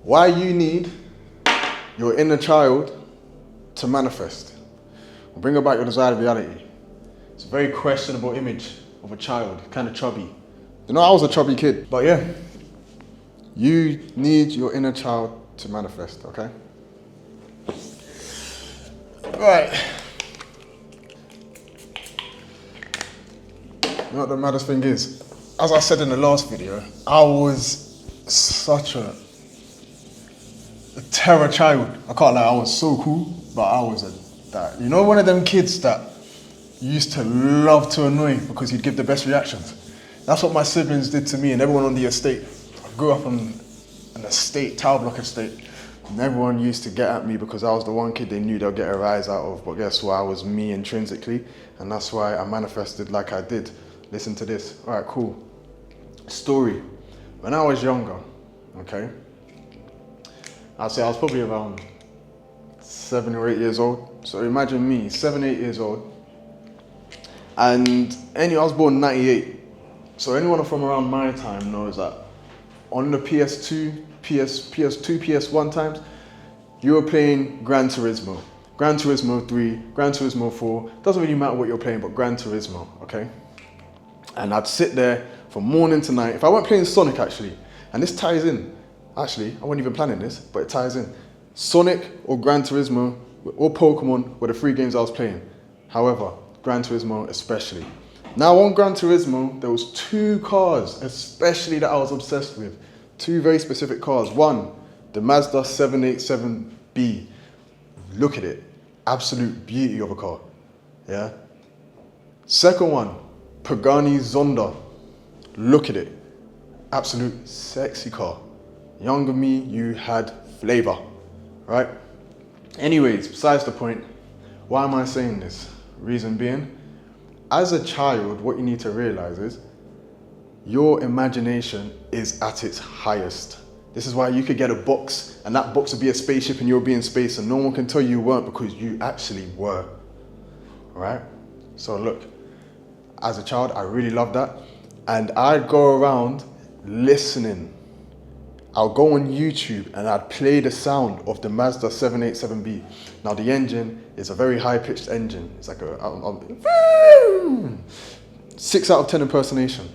Why you need your inner child to manifest or bring about your desired reality. It's a very questionable image of a child, kind of chubby. You know, I was a chubby kid, but yeah. You need your inner child to manifest, okay? Right. You know what the maddest thing is? As I said in the last video, I was such a terror child. I can't lie, I was so cool, but I was that. You know, one of them kids that you used to love to annoy because you'd give the best reactions. That's what my siblings did to me and everyone on the estate. I grew up on an estate, tower block estate, and everyone used to get at me because I was the one kid they knew they'll get a rise out of. But guess what? I was me intrinsically, and that's why I manifested like I did. Listen to this. All right, cool. Story. When I was younger, okay, I'd say I was probably around 7 or 8 years old. So imagine me, 7, 8 years old. And I was born in 98. So anyone from around my time knows that on the PS2, PS1 times, you were playing Gran Turismo. Gran Turismo 3, Gran Turismo 4, doesn't really matter what you're playing, but Gran Turismo, okay? And I'd sit there from morning to night. If I weren't playing Sonic actually, and this ties in, actually, I wasn't even planning this, but it ties in. Sonic or Gran Turismo or Pokemon were the 3 games I was playing. However, Gran Turismo especially. Now on Gran Turismo, there was 2 cars, especially that I was obsessed with. 2 very specific cars. One, the Mazda 787B. Look at it. Absolute beauty of a car. Yeah. Second one, Pagani Zonda. Look at it. Absolute sexy car. Younger me, you had flavor. Right? Anyways, besides the point, why am I saying this? Reason being, as a child, what you need to realize is your imagination is at its highest. This is why you could get a box and that box would be a spaceship and you'll be in space and no one can tell you weren't because you actually were. Alright? So look, as a child, I really loved that. And I'd go around listening. I'll go on YouTube and I'd play the sound of the Mazda 787B. Now the engine is a very high-pitched engine. It's like a 6 out of 10 impersonation.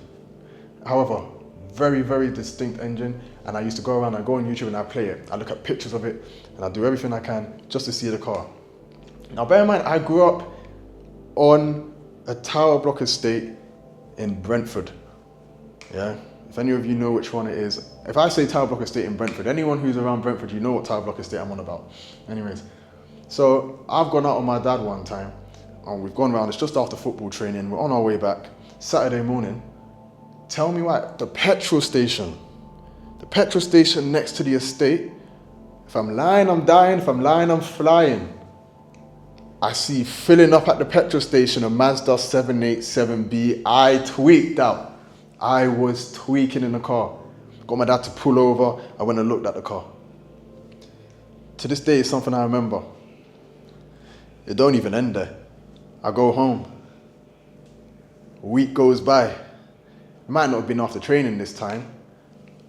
However, very, very distinct engine. And I used to go around, I'd go on YouTube and I'd play it. I'd look at pictures of it and I'd do everything I can just to see the car. Now bear in mind, I grew up on a tower block estate in Brentford. Yeah? If any of you know which one it is, if I say tower block estate in Brentford, anyone who's around Brentford, you know what tower block estate I'm on about. Anyways, so I've gone out with my dad one time and we've gone around, it's just after football training, we're on our way back, Saturday morning. Tell me why, the petrol station next to the estate, if I'm lying, I'm dying, if I'm lying, I'm flying. I see filling up at the petrol station a Mazda 787B. I tweaked out. I was tweaking in the car. Got my dad to pull over. I went and looked at the car. To this day, it's something I remember. It don't even end there. I go home. A week goes by. It might not have been after training this time.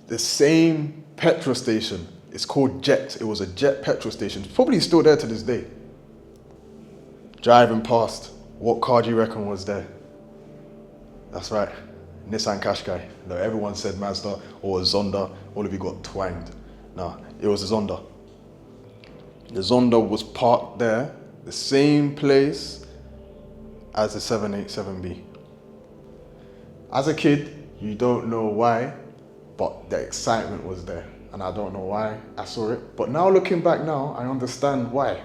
The same petrol station. It's called Jet. It was a Jet petrol station. It's probably still there to this day. Driving past. What car do you reckon was there? That's right. Nissan Qashqai. No, everyone said Mazda or Zonda. All of you got twanged. No, it was a Zonda. The Zonda was parked there, the same place as the 787B. As a kid, you don't know why, but the excitement was there. And I don't know why I saw it. But now looking back now, I understand why.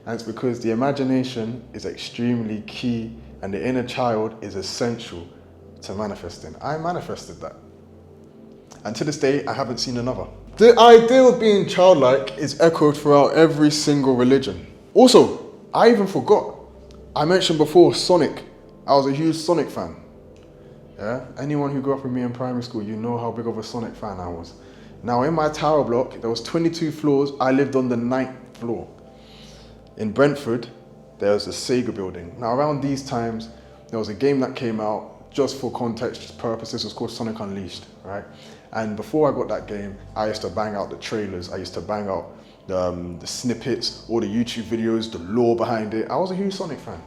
And it's because the imagination is extremely key and the inner child is essential to manifesting. I manifested that. And to this day, I haven't seen another. The idea of being childlike is echoed throughout every single religion. Also, I even forgot. I mentioned before Sonic. I was a huge Sonic fan. Yeah? Anyone who grew up with me in primary school, you know how big of a Sonic fan I was. Now in my tower block, there was 22 floors. I lived on the 9th floor. In Brentford, there was a Sega building. Now around these times, there was a game that came out, just for context purposes, it was called Sonic Unleashed, right? And before I got that game, I used to bang out the trailers. I used to bang out the snippets, all the YouTube videos, the lore behind it. I was a huge Sonic fan.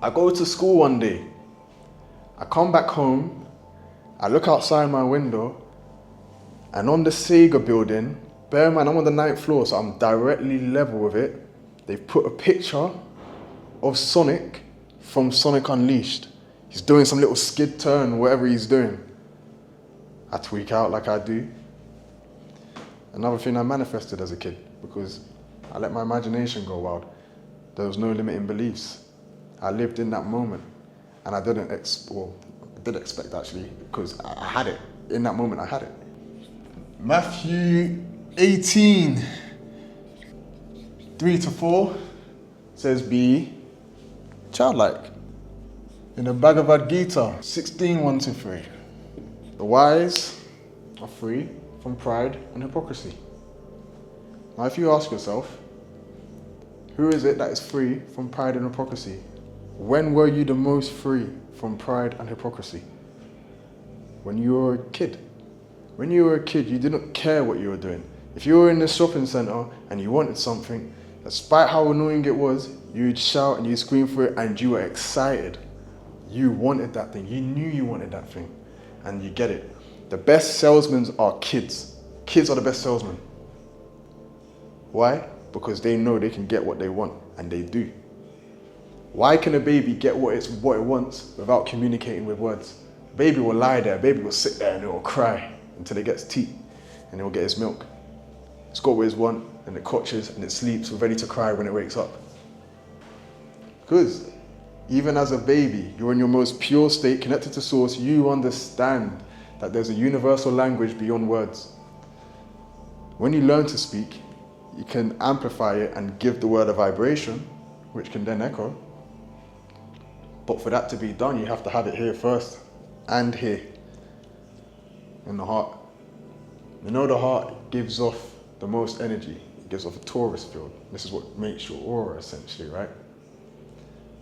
I go to school one day. I come back home. I look outside my window, and on the Sega building, bear in mind I'm on the 9th floor, so I'm directly level with it. They've put a picture of Sonic from Sonic Unleashed. He's doing some little skid turn, whatever he's doing. I tweak out like I do. Another thing I manifested as a kid, because I let my imagination go wild. There was no limiting beliefs. I lived in that moment, and I did expect actually, because I had it. In that moment, I had it. Matthew 18, 3-4 says, be childlike. In the Bhagavad Gita, 16, 1-3. The wise are free from pride and hypocrisy. Now, if you ask yourself, who is it that is free from pride and hypocrisy? When were you the most free from pride and hypocrisy? When you were a kid. When you were a kid, you didn't care what you were doing. If you were in the shopping center and you wanted something, despite how annoying it was, you'd shout and you'd scream for it, and you were excited. You wanted that thing. You knew you wanted that thing, and you get it. The best salesmen are kids. Kids are the best salesmen. Why? Because they know they can get what they want, and they do. Why can a baby get what it wants without communicating with words? Baby will lie there, baby will sit there and it will cry until it gets teeth, and it will get its milk. It's got what it wants, and it cotches and it sleeps, ready to cry when it wakes up. Because even as a baby, you're in your most pure state, connected to source. You understand that there's a universal language beyond words. When you learn to speak, you can amplify it and give the word a vibration, which can then echo. But for that to be done, you have to have it here first, and here, in the heart. You know, the heart gives off the most energy. It gives off a torus field. This is what makes your aura, essentially, right?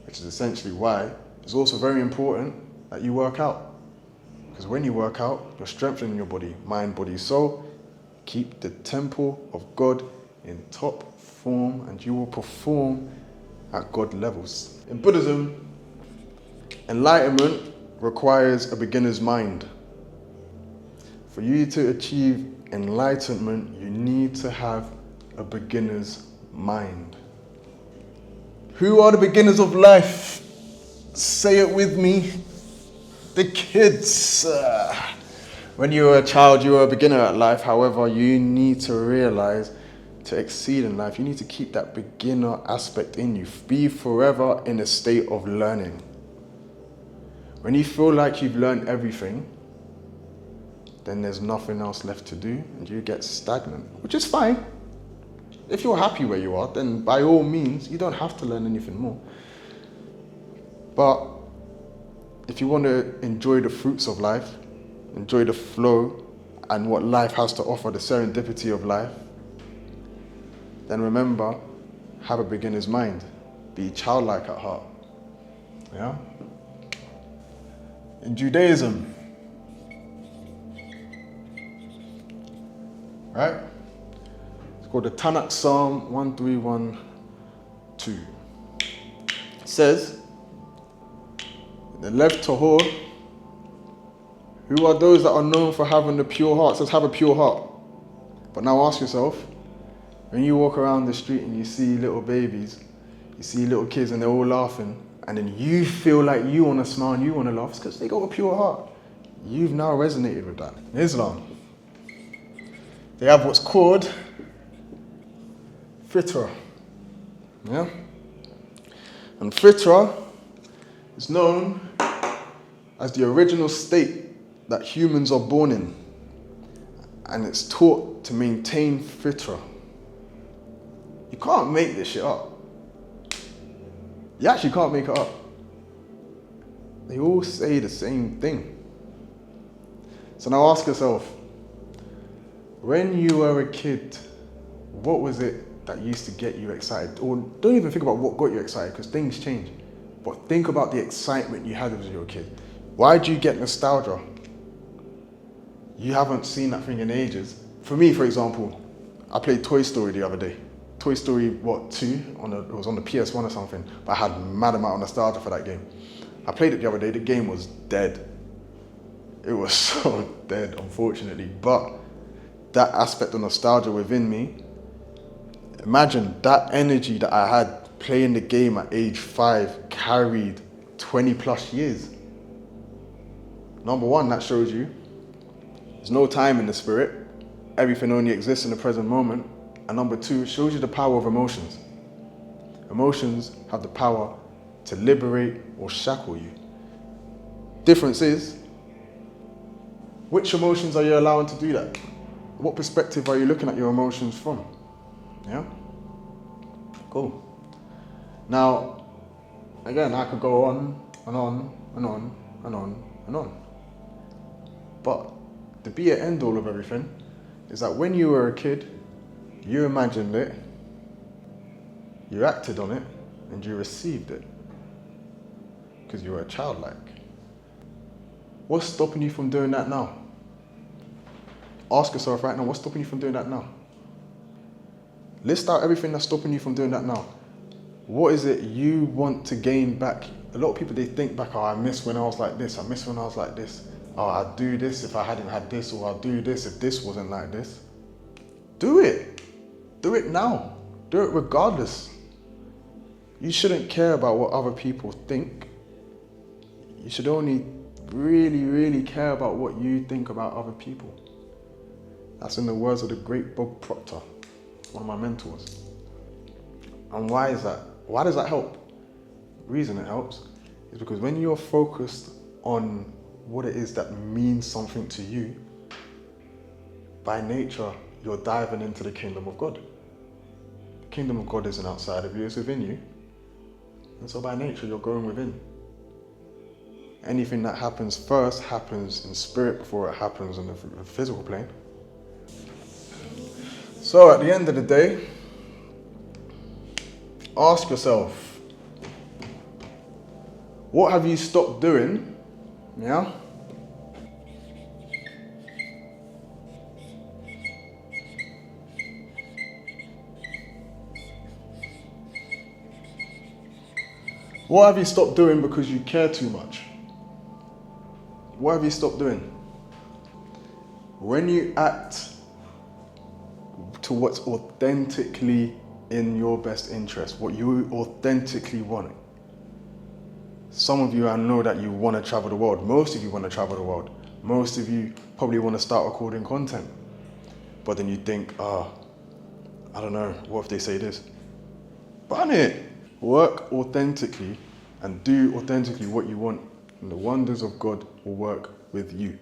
Which is essentially why it's also very important that you work out. Because when you work out, you're strengthening your body, mind, body, soul. Keep the temple of God in top form, and you will perform at God levels. In Buddhism, enlightenment requires a beginner's mind. For you to achieve enlightenment, you need to have a beginner's mind. Who are the beginners of life? Say it with me. The kids. When you were a child, you were a beginner at life. However, you need to realize, to exceed in life, you need to keep that beginner aspect in you. Be forever in a state of learning. When you feel like you've learned everything, then there's nothing else left to do, and you get stagnant, which is fine. If you're happy where you are, then by all means, you don't have to learn anything more. But if you want to enjoy the fruits of life, enjoy the flow and what life has to offer, the serendipity of life, then remember, have a beginner's mind. Be childlike at heart. Yeah? In Judaism, right? It's called the Tanakh Psalm 1312. It says, in the Lev Tahor, who are those that are known for having a pure heart? It says have a pure heart. But now ask yourself, when you walk around the street and you see little babies, you see little kids and they're all laughing, and then you feel like you want to smile and you want to laugh, it's because they got a pure heart. You've now resonated with that. In Islam, they have what's called fitra. Yeah? And fitra is known as the original state that humans are born in. And it's taught to maintain fitra. You can't make this shit up. You actually can't make it up. They all say the same thing. So now ask yourself, when you were a kid, what was it that used to get you excited? Or don't even think about what got you excited, because things change. But think about the excitement you had when you were a kid. Why do you get nostalgia? you haven't seen that thing in ages. For me, for example, I played Toy Story the other day. Toy Story, 2? It was on the PS1 or something, but I had mad amount of nostalgia for that game. I played it the other day, the game was dead. It was so dead, unfortunately. But that aspect of nostalgia within me, imagine that energy that I had playing the game at age 5 carried 20 plus years. Number one, that shows you there's no time in the spirit. Everything only exists in the present moment. And number two, it shows you the power of emotions. Emotions have the power to liberate or shackle you. Difference is, which emotions are you allowing to do that? What perspective are you looking at your emotions from? Yeah? Cool. Now, again, I could go on and on and on and on and on. But the be and end all of everything is that when you were a kid, you imagined it, you acted on it, and you received it. Because you were childlike. What's stopping you from doing that now? Ask yourself right now, what's stopping you from doing that now? List out everything that's stopping you from doing that now. What is it you want to gain back? A lot of people, they think back, oh, I miss when I was like this, I miss when I was like this. Oh, I'd do this if I hadn't had this, or I'll do this if this wasn't like this. Do it. Do it now. Do it regardless. You shouldn't care about what other people think. You should only really, really care about what you think about other people. That's in the words of the great Bob Proctor, one of my mentors. And why is that? Why does that help? The reason it helps is because when you're focused on what it is that means something to you, by nature, you're diving into the kingdom of God. The kingdom of God isn't outside of you, it's within you. And so by nature, you're going within. Anything that happens first happens in spirit before it happens in the physical plane. So at the end of the day, ask yourself, what have you stopped doing? Yeah? What have you stopped doing because you care too much? What have you stopped doing? When you act to what's authentically in your best interest, what you authentically want. Some of you, I know that you want to travel the world. Most of you want to travel the world. Most of you probably want to start recording content. But then you think, I don't know, what if they say this? Ban it! Work authentically and do authentically what you want, and the wonders of God will work with you.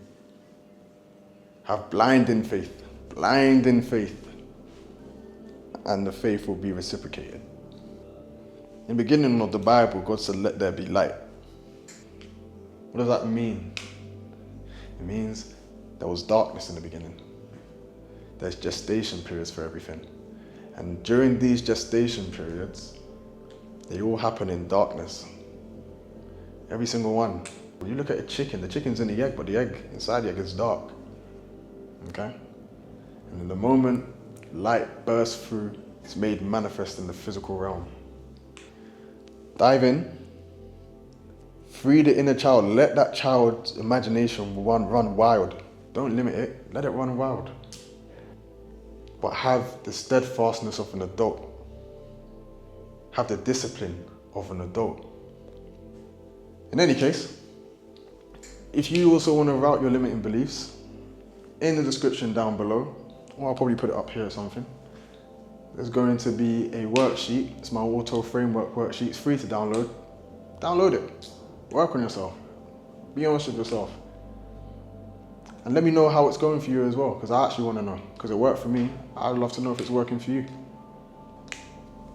Have blinding faith, and the faith will be reciprocated. In the beginning of the Bible, God said, let there be light. What does that mean? It means there was darkness in the beginning. There's gestation periods for everything. And during these gestation periods, they all happen in darkness. Every single one. When you look at a chicken, the chicken's in the egg, but the egg, inside the egg is dark. Okay? And in the moment light bursts through, it's made manifest in the physical realm. Dive in, free the inner child, let that child's imagination run wild. Don't limit it, let it run wild. But have the steadfastness of an adult. Have the discipline of an adult. In any case, if you also want to route your limiting beliefs, in the description down below, or I'll probably put it up here or something, there's going to be a worksheet. It's my auto framework worksheet. It's free to download. Download it. Work on yourself. Be honest with yourself. And let me know how it's going for you as well, because I actually want to know. Because it worked for me. I'd love to know if it's working for you.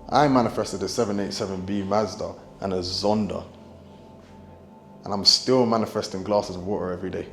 I manifested a 787B Mazda and a Zonda. And I'm still manifesting glasses of water every day.